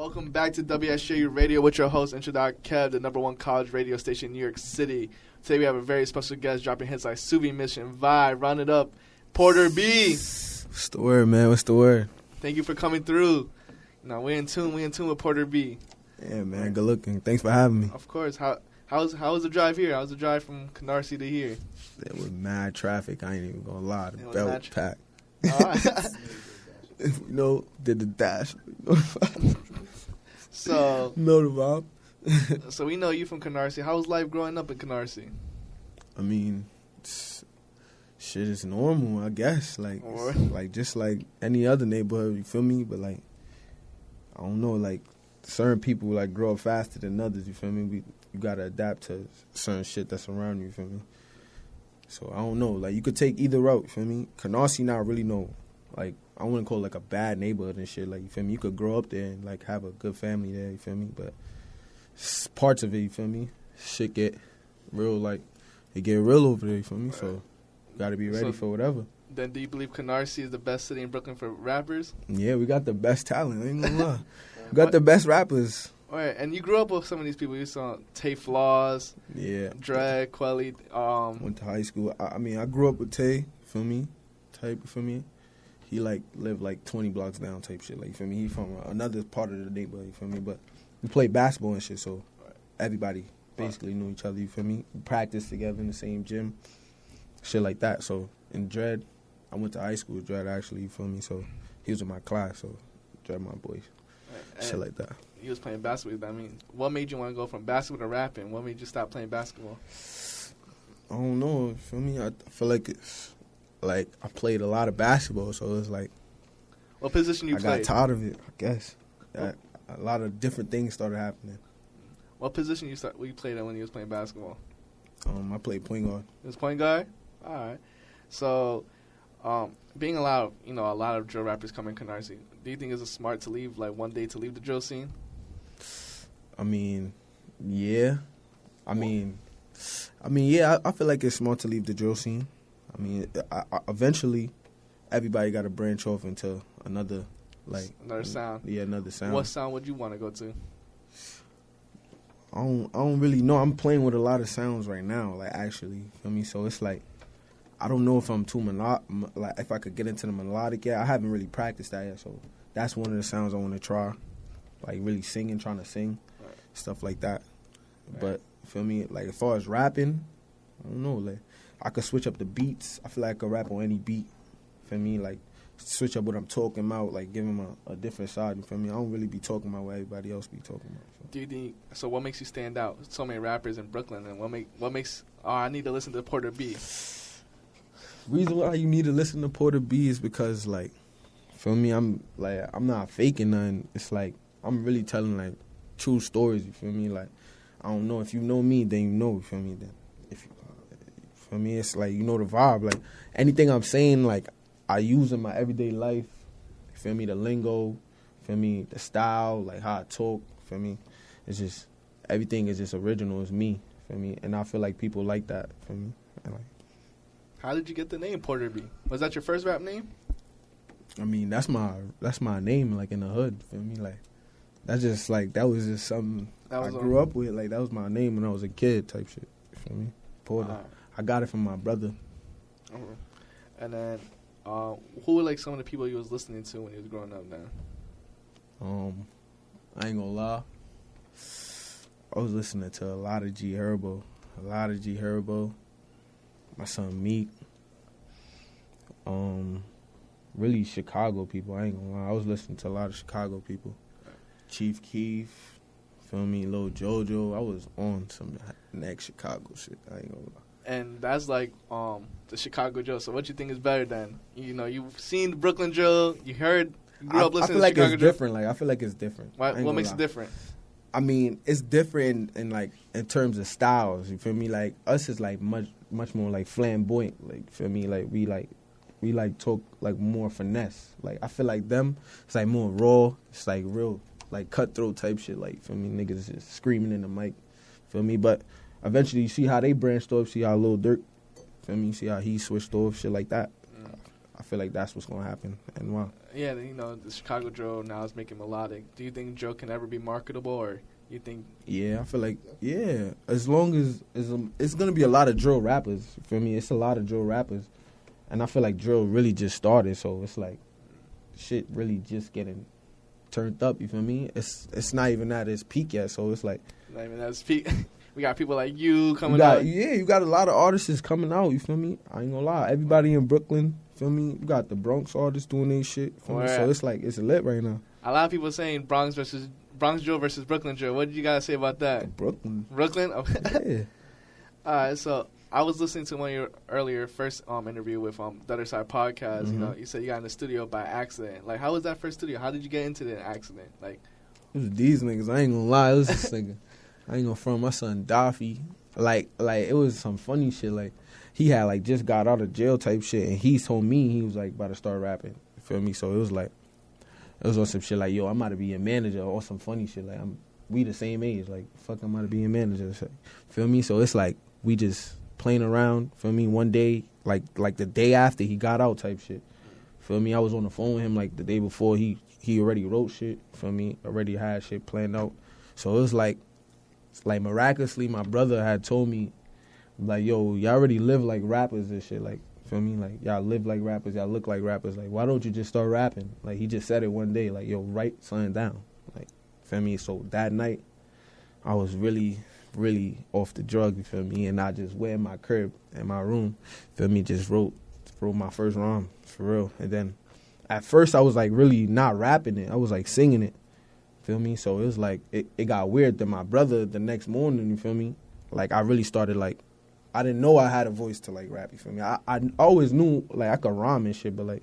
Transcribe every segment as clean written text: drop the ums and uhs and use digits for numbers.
Welcome back to Wsju Radio with your host, Introdoc Kev, the #1 college radio station in New York City. Today we have a very special guest dropping hits like Soupy Mission, Vibe, Run It Up, Porter B. What's the word, man? What's the word? Thank you for coming through. Now we're in tune with Porter B. Yeah, man, good looking. Thanks for having me. Of course. How was the drive here? How was the drive from Canarsie to here? There was mad traffic. I ain't even gonna lie. The belt was packed. Did the dash. So know the vibe. So we know you from Canarsie. How was life growing up in Canarsie? I mean, shit is normal, I guess. Like just like any other neighborhood, you feel me? But like, I don't know, like certain people like grow up faster than others. You feel me? You gotta adapt to certain shit that's around you. You feel me? So I don't know. Like you could take either route. You feel me? Canarsie not really know. Like I wouldn't call it like a bad neighborhood and shit. Like you feel me? You could grow up there and like have a good family there. You feel me? But parts of it, you feel me? Shit get real. Like it get real over there. You feel me? So you gotta be ready for whatever. Then do you believe Canarsie is the best city in Brooklyn for rappers? Yeah, we got the best talent. I ain't gonna lie. We got the best rappers. All right, and you grew up with some of these people. You saw Tay Flaws, Drag, Quelly. Went to high school. I mean, I grew up with Tay. You feel me? You feel me? He like lived like 20 blocks down type shit. Like you feel me? He from another part of the neighborhood. You feel me? But we played basketball and shit, so everybody basically knew each other. You feel me? We practiced together in the same gym, shit like that. So in Dread, I went to high school with Dread actually. You feel me? So he was in my class. So Dread, my boys, shit like that. You was playing basketball. I mean, what made you want to go from basketball to rapping? What made you stop playing basketball? I don't know. You feel me? I feel like it's like I played a lot of basketball, so it's like what position you played? I got tired of it. I guess a lot of different things started happening. What position you played at when you was playing basketball? I played point guard. It was point guard. All right. So, being a lot of drill rappers come in Canarsie, do you think it's smart to leave like one day to leave the drill scene? I mean, yeah. I feel like it's smart to leave the drill scene. I mean, eventually, everybody got to branch off into another sound. Yeah, another sound. What sound would you want to go to? I don't really know. I'm playing with a lot of sounds right now, like actually. You feel me? So it's like, I don't know if I'm too like if I could get into the melodic yet. I haven't really practiced that yet, so that's one of the sounds I want to try, like really singing, trying to sing, stuff like that. Right. But you feel me? Like as far as rapping, I don't know. Like I could switch up the beats. I feel like I could rap on any beat. Feel me? Like switch up what I'm talking about, like give them a different side. You feel me? I don't really be talking about what everybody else be talking about. So. Do you think? So what makes you stand out? So many rappers in Brooklyn, and what makes? Oh, I need to listen to Porter B. Reason why you need to listen to Porter B is because, like, feel me? I'm not faking nothing. It's like I'm really telling like true stories. You feel me? Like I don't know if you know me, then you know. You feel me? Then if you feel me, it's like you know the vibe. Like anything I'm saying, like I use in my everyday life. You feel me? The lingo. Feel me? The style, like how I talk. Feel me? It's just everything is just original. It's me. Feel me? And I feel like people like that. Feel me? And like. How did you get the name Porter B? Was that your first rap name? I mean, that's my name, like in the hood. Feel me? Like that was just something I grew up with. Like that was my name when I was a kid, type shit. You feel me? Porter. I got it from my brother. And then, who were like some of the people you was listening to when you was growing up? Now, I ain't gonna lie. I was listening to a lot of G Herbo. My son Meek. Really Chicago people. I ain't gonna lie. I was listening to a lot of Chicago people. Chief Keef, feel me, Lil Jojo. I was on some next Chicago shit. I ain't gonna lie. And that's like the Chicago drill. So what you think is better than? You know, you've seen the Brooklyn drill. You heard. You grew up listening to Chicago drill. I feel like it's different. Like I feel like it's different. What makes it different? I mean, it's different in terms of styles. You feel me? Like us is like much more like flamboyant. Like feel me? Like we talk like more finesse. Like I feel like them, it's like more raw. It's like real like cutthroat type shit. Like feel me? Niggas just screaming in the mic. Feel me? But eventually you see how they branched off. See how Lil Durk. Feel me? You see how he switched off. Shit like that. I I feel like that's what's gonna happen. And wow. Yeah, you know, the Chicago drill now is making melodic. Do you think drill can ever be marketable, or you think? Yeah, I feel like as long as it's gonna be a lot of drill rappers. You feel me? It's a lot of drill rappers, and I feel like drill really just started. So it's like shit really just getting turned up. You feel me? It's not even at its peak yet. So it's like not even at its peak. We got people like you coming out. Yeah, you got a lot of artists coming out. You feel me? I ain't gonna lie. Everybody in Brooklyn. Feel me? You got the Bronx artists doing their shit. Feel me? So it's like it's lit right now. A lot of people saying Bronx drill versus Brooklyn drill. What did you guys say about that? Brooklyn. Oh. Yeah. All right, so I was listening to one of your earlier first interview with the Other Side podcast. Mm-hmm. You know, you said you got in the studio by accident. Like, how was that first studio? How did you get into the accident? Like, it was these niggas. I ain't gonna lie. It was this nigga. I ain't gonna front my son Dafi. Like it was some funny shit. Like he had like just got out of jail type shit, and he told me he was like about to start rapping. You feel me? So it was on some shit like, yo, I'm about to be your manager, or some funny shit like we the same age. Like fuck, I'm about to be your manager. So, feel me? So it's like we just playing around. Feel me? One day, like the day after he got out type shit. Feel me? I was on the phone with him like the day before. He already wrote shit. Feel me? Already had shit planned out. So it was like miraculously, my brother had told me, like, yo, y'all already live like rappers and shit. Like, feel me? Like, y'all live like rappers. Y'all look like rappers. Like, why don't you just start rapping? Like, he just said it one day. Like, yo, write something down. Like, feel me? So that night, I was really, really off the drug, you feel me? And I just went in my crib, in my room, feel me? Just wrote my first rhyme, for real. And then, at first, I was, like, really not rapping it. I was, like, singing it. Feel me? So it was like, it got weird. Then my brother, the next morning, you feel me? Like, I really started, like, I didn't know I had a voice to, like, rap, you feel me? I always knew, like, I could rhyme and shit, but, like,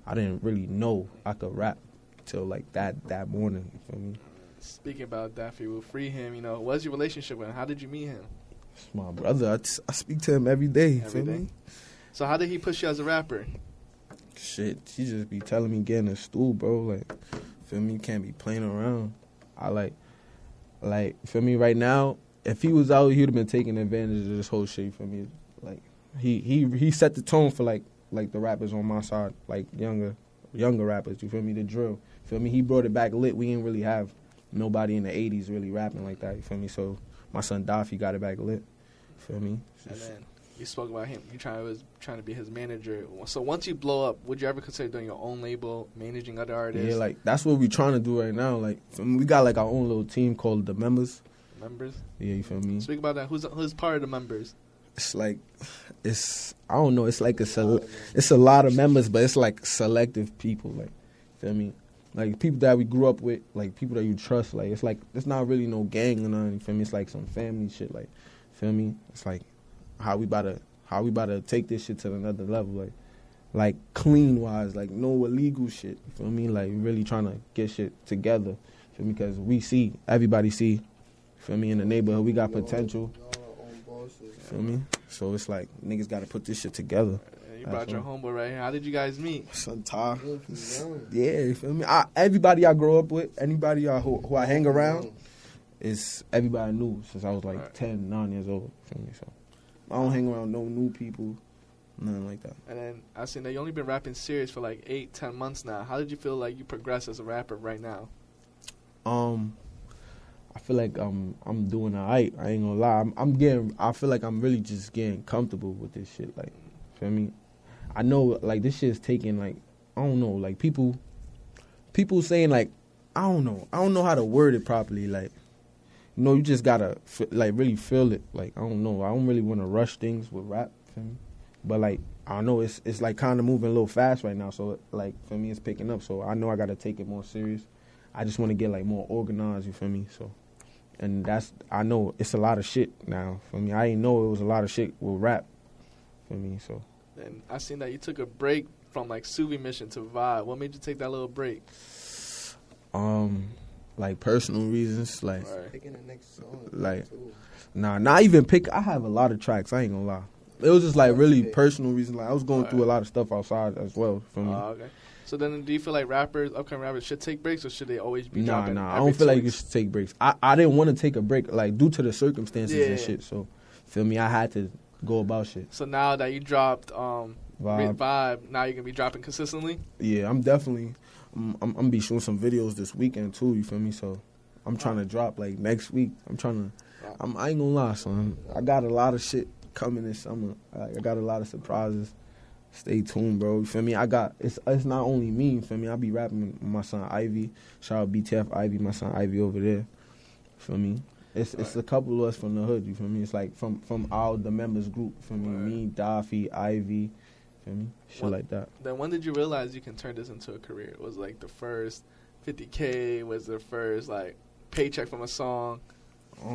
I didn't really know I could rap till, like, that morning, you feel me? Speaking about Dafi Woo, free him, you know, what's your relationship with him? How did you meet him? It's my brother. I speak to him every day, feel me? So how did he push you as a rapper? Shit, he just be telling me get in the stool, bro, like, feel me? You can't be playing around. I like, feel me? Right now, if he was out, he would have been taking advantage of this whole shit. For me, like he set the tone for like the rappers on my side, like younger rappers. You feel me? The drill. Feel me? He brought it back lit. We didn't really have nobody in the '80s really rapping like that. You feel me? So my son Dafi got it back lit. Feel me? And then you spoke about him. You was trying to be his manager. So once you blow up, would you ever consider doing your own label, managing other artists? Yeah, like that's what we're trying to do right now. Like we got like our own little team called the Members. Members? Yeah, you feel me? Speak about that. Who's part of the Members? It's like I don't know. It's like it's a lot of members, but it's like selective people. Like, feel me? Like people that we grew up with, like people that you trust. Like it's not really no gang or nothing. Feel me? It's like some family shit. Like, feel me? It's like how we about to take this shit to another level. Like clean wise, like no illegal shit. You feel me? Like really trying to get shit together. Feel me? Because everybody see. Feel me? In the neighborhood, we got potential. Feel me? So it's like niggas got to put this shit together. You brought your homeboy right here. How did you guys meet? Son Ty. Yeah, you feel me? Everybody I grow up with, anybody who I hang around, is everybody I knew since I was like 10, 9 years old. Feel me? So I don't hang around no new people, nothing like that. And then I seen that you only been rapping serious for like 8, 10 months now. How did you feel like you progressed as a rapper right now? I feel like I'm doing alright. I ain't gonna lie. I feel like I'm really just getting comfortable with this shit. Like, feel me? I know like this shit's taking like I don't know. Like people saying like I don't know how to word it properly. Like, you know, you just gotta like really feel it. Like I don't know. I don't really want to rush things with rap. Feel me? But like I know it's like kind of moving a little fast right now. So like for me, it's picking up. So I know I gotta take it more serious. I just want to get like more organized. You feel me? So. And I know it's a lot of shit now. For me, I didn't know it was a lot of shit with rap. For me, so. And I seen that you took a break from like Soupy Mission to Vibe. What made you take that little break? Like personal reasons, like picking the next song. Like, not even pick. I have a lot of tracks. I ain't gonna lie. It was just like really personal reasons. Like I was going through a lot of stuff outside as well. For me. Okay. So then, do you feel like upcoming rappers, should take breaks, or should they always be dropping? Nah. I don't feel like you should take breaks. I didn't want to take a break, like due to the circumstances and shit. So, feel me? I had to go about shit. So now that you dropped Vibe. Now you're gonna be dropping consistently. Yeah, I'm definitely. I'm gonna be shooting some videos this weekend too. You feel me? So I'm trying to drop like next week. I ain't gonna lie, son. I got a lot of shit coming this summer. I got a lot of surprises. Stay tuned, bro. You feel me? It's not only me. You feel me? I be rapping with my son Ivy. Shout out BTF Ivy, my son Ivy over there. You feel me? It's a couple of us from the hood. You feel me? It's like from the members group. You feel me? Me, Dafi, Ivy. Feel me? Shit like that. Then when did you realize you can turn this into a career? Was like the first $50K? Was the first like paycheck from a song? I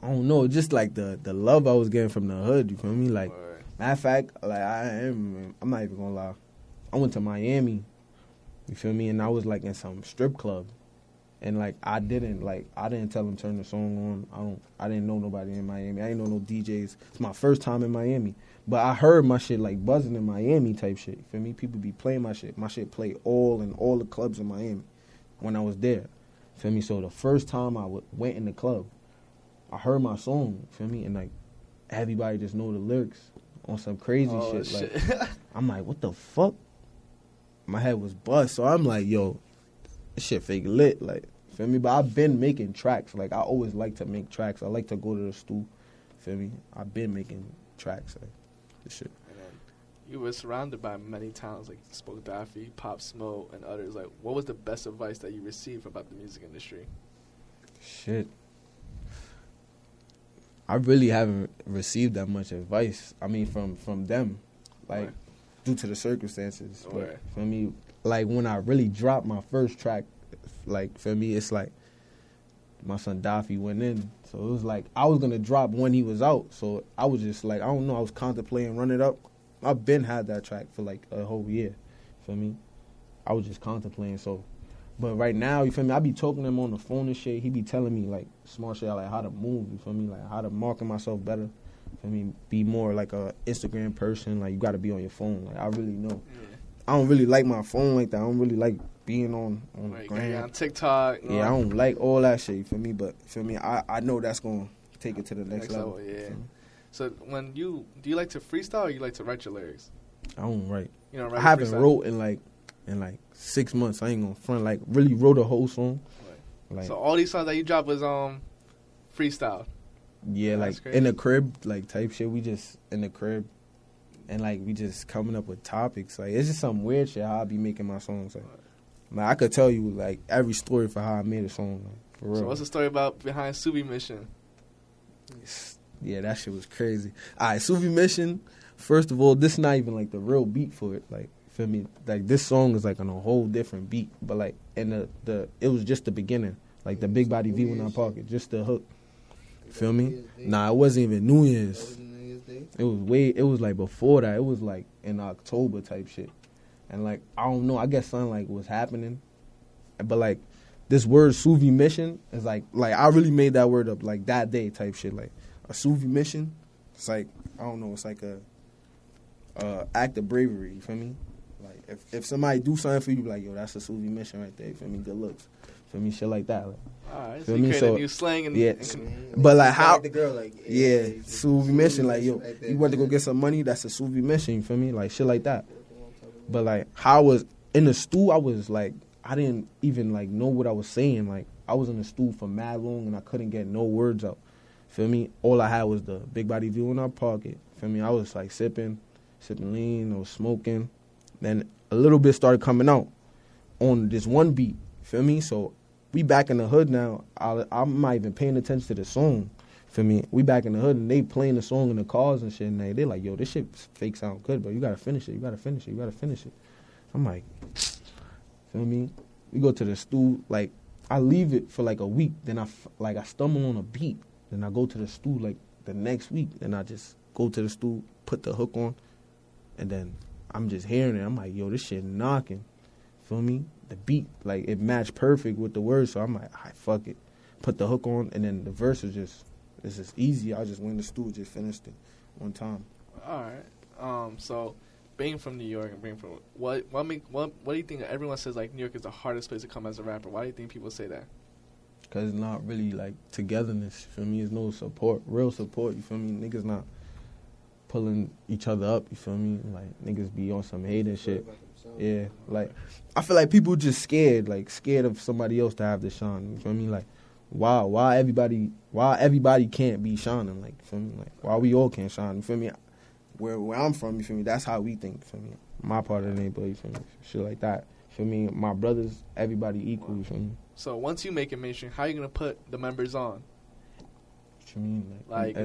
don't know. Just like the love I was getting from the hood. You feel me? Like matter of fact, like I'm not even gonna lie. I went to Miami. You feel me? And I was like in some strip club, and like I didn't tell them turn the song on. I didn't know nobody in Miami. I didn't know no DJs. It's my first time in Miami. But I heard my shit like buzzing in Miami type shit. You feel me? People be playing my shit. My shit played all the clubs in Miami when I was there. You feel me? So the first time I went in the club, I heard my song. You feel me? And like everybody just know the lyrics on some crazy shit. Like I'm like, what the fuck? My head was bust. So I'm like, yo, this shit fake lit. Like, feel me? But I've been making tracks. Like I always like to make tracks. I like to go to the studio. Feel me? I've been making tracks. Like, this shit. And then you were surrounded by many talents like Spoke Dafi, Pop Smoke, and others. Like, what was the best advice that you received about the music industry? Shit. I really haven't received that much advice. I mean, from them, like, due to the circumstances. But for me, like, when I really dropped my first track, like, for me, it's like my son Dafi went in. So it was like I was going to drop when he was out. So I was just like, I don't know, I was contemplating Run It Up. I've been had that track for like a whole year. Feel me? I was just contemplating. So, but right now, you feel me? I be talking to him on the phone and shit. He be telling me like smart shit, like how to move. You feel me? Like how to market myself better. Feel me? Be more like a Instagram person. Like you got to be on your phone. Like I really know. Yeah. I don't really like my phone like that. I don't really like being on like, gram. On TikTok. Yeah, I don't like all that shit. You feel me? But feel me? I know that's gonna take it to the next level. Yeah. So when do you like to freestyle or you like to write your lyrics? I don't write. You don't write. I haven't wrote in like 6 months. I ain't gonna front. Like really wrote a whole song. Right. Like, so all these songs that you dropped was freestyle. Yeah, like crazy. In the crib, like type shit. We just in the crib, and like we just coming up with topics. Like it's just some weird shit how I be making my songs. Like I could tell you like every story for how I made a song. Like, for real. So what's the story about behind Soupy Mission? Yeah, that shit was crazy. All right, Soupy Mission. First of all, this not even like the real beat for it. Like, feel me? Like this song is like on a whole different beat. But like, and it was just the beginning. Like the big body V in our pocket, just the hook. Feel me? Nah, it wasn't even New Year's. It was like before that. It was like in October type shit. And like I don't know. I guess something like was happening. But like this word Soupy Mission is like I really made that word up like that day type shit. Like a Soupy Mission. It's like I don't know. It's like a act of bravery. You feel me? Like if somebody do something for you, like yo, that's a Soupy Mission right there. You feel me? Good looks. Feel me? Shit like that. Like, alright, so you created a new slang and yeah. But like how? The girl, like, yeah, Soupy Mission. Like yo, you want to go get some money? That's a Soupy Mission. You feel me? Like shit like that. But like how I was in the stool, I was like I didn't even like know what I was saying. Like I was in the stool for mad long and I couldn't get no words out. Feel me? All I had was the big body view in our pocket. Feel me? I was like sipping lean, I was smoking. Then a little bit started coming out on this one beat. Feel me? So we back in the hood now. I'm not even paying attention to the song. Feel me? We back in the hood and they playing the song in the cars and shit. And they're like, yo, this shit fake sound good, but you gotta finish it. You gotta finish it. You gotta finish it. I'm like, feel me? We go to the stool. Like I leave it for like a week. Then I stumble on a beat. Then I go to the stool like the next week. Then I just go to the stool, put the hook on, and then I'm just hearing it. I'm like, yo, this shit knocking. Feel me? The beat, like, it matched perfect with the words. So I'm like, all right, fuck it. Put the hook on, and then the verse is just easy. I just went in the studio, just finished it one time. All right. So being from New York and being from what do you think? Everyone says like New York is the hardest place to come as a rapper. Why do you think people say that? Because it's not really like togetherness. You feel me? There's no support, real support. You feel me? Niggas not pulling each other up, you feel me? Like, niggas be on some hate and shit. Yeah, like, I feel like people just scared of somebody else to have the shine, you feel me? Like, why everybody can't be shining, like, you feel me? Like, why we all can't shine, you feel me? Where I'm from, you feel me? That's how we think, you feel me? My part of the neighborhood, you feel me? Shit like that, you feel me? My brothers, everybody equal, you feel me? So once you make it mainstream, how are you going to put the members on? What you mean? Like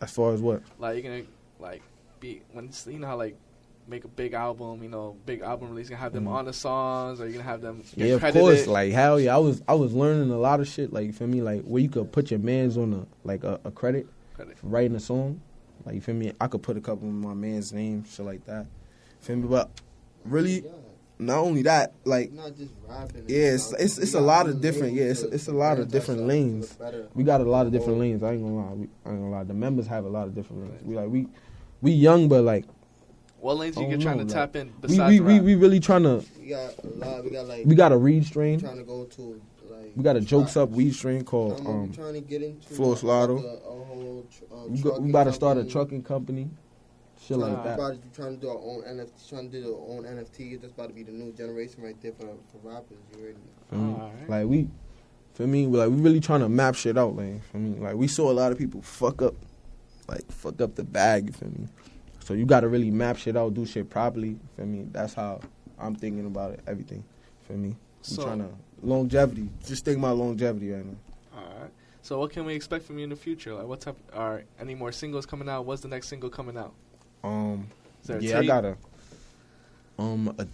as far as what? Like, you're going to, like, be, when, you know how, like, make a big album, you know, big album release, you gonna have them on the songs, or you gonna have them get credited? Of course, like, hell yeah, I was learning a lot of shit, like, you feel me, like, where you could put your mans on a credit for writing a song, like, you feel me, I could put a couple of my man's names, shit like that, you feel me, but really, not only that, like, not just rapping. Yeah, it's a lot of different, it's a lot of different lanes. We got a lot of different lanes, I ain't gonna lie, the members have a lot of different lanes, we young, but, like, what lanes you trying to tap in besides rap? We really trying to. We got a lot. We got a weed strain. Trying to go to like. We got a jokes up weed strain called trying to get into Floor Slaughter. We about to start a trucking company. Shit like that. We're trying to do our own NFT. Trying to do our own NFT. That's about to be the new generation right there for rappers. You already. Right. Like we, for me, like we really trying to map shit out, man. For me, like we saw a lot of people fuck up the bag. You feel me? So you got to really map shit out, do shit properly. For me, that's how I'm thinking about it. Everything. For me, I'm trying to longevity. Just think about longevity right now. All right. So what can we expect from you in the future? Like, what type? Are any more singles coming out? What's the next single coming out? I got a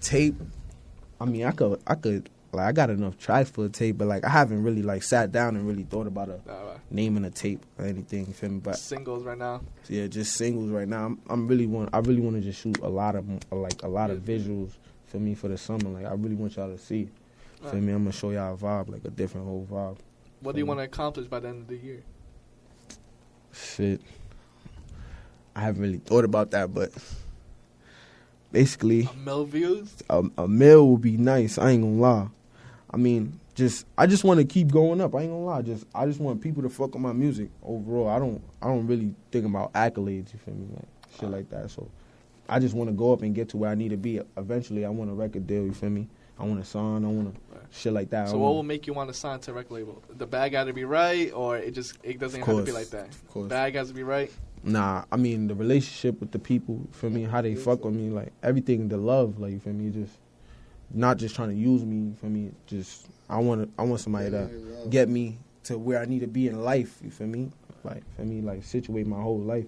tape. I mean, I could. Like, I got enough tracks for a tape, but like I haven't really like sat down and really thought about naming a tape or anything. You feel me? But singles right now. Yeah, just singles right now. I really want to just shoot a lot of visuals for me for the summer. Like I really want y'all to see. Feel me? I'm gonna show y'all a vibe, like a different whole vibe. What do you want to accomplish by the end of the year? Shit, I haven't really thought about that, but basically, a mil views. A mil would be nice. I ain't gonna lie. I mean, I just want to keep going up. I ain't gonna lie. I just want people to fuck with my music overall. I don't really think about accolades. You feel me? Like shit like that. So I just want to go up and get to where I need to be. Eventually, I want a record deal. You feel me? I want a sign. I want shit like that. So what will make you want to sign to a record label? The bag got to be right, or it doesn't have to be like that. Of course. Bag has to be right. Nah, I mean the relationship with the people. You feel me? How they fuck with me, like everything. The love, like you feel me? Just not just trying to use me. For me, just I want somebody to get me to where I need to be in life. You feel me? Like for me, like situate my whole life.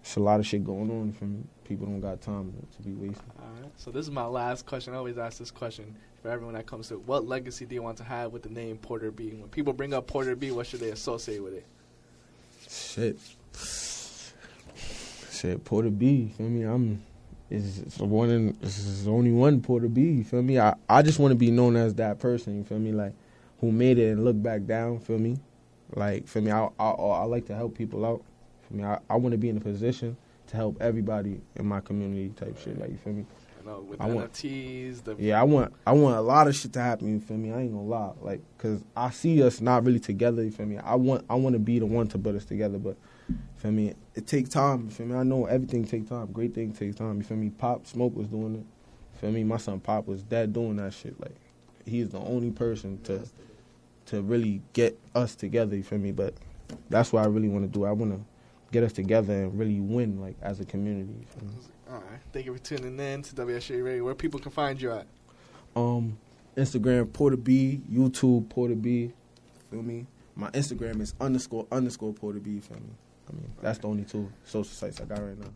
It's a lot of shit going on for me. People don't got time to be wasting. All right. So this is my last question. I always ask this question for everyone that comes to it. What legacy do you want to have with the name Porter B? When people bring up Porter B, what should they associate with it? Shit, Porter B. You feel me? It's only one Porter B. You feel me? I just want to be known as that person. You feel me? Like who made it and look back down. Feel me? Like feel me? I like to help people out. Feel me? I want to be in a position to help everybody in my community type shit. Like you feel me? With NFTs. I want a lot of shit to happen. You feel me? I ain't gonna lie. Like, cause I see us not really together. You feel me? I want to be the one to put us together, but. Feel me? It takes time. You feel me? I know everything takes time. Great thing takes time. You feel me? Pop Smoke was doing it. Feel me? My son Pop was dead doing that shit. Like he's the only person to really get us together. You feel me? But that's what I really want to do. I want to get us together and really win, like as a community. You feel me? All right. Thank you for tuning in to Wsju Radio. Where people can find you at? Instagram Porter B, YouTube Porter B. Feel me? My Instagram is __ Porter B. Feel me? I mean, that's the only two social sites I got right now.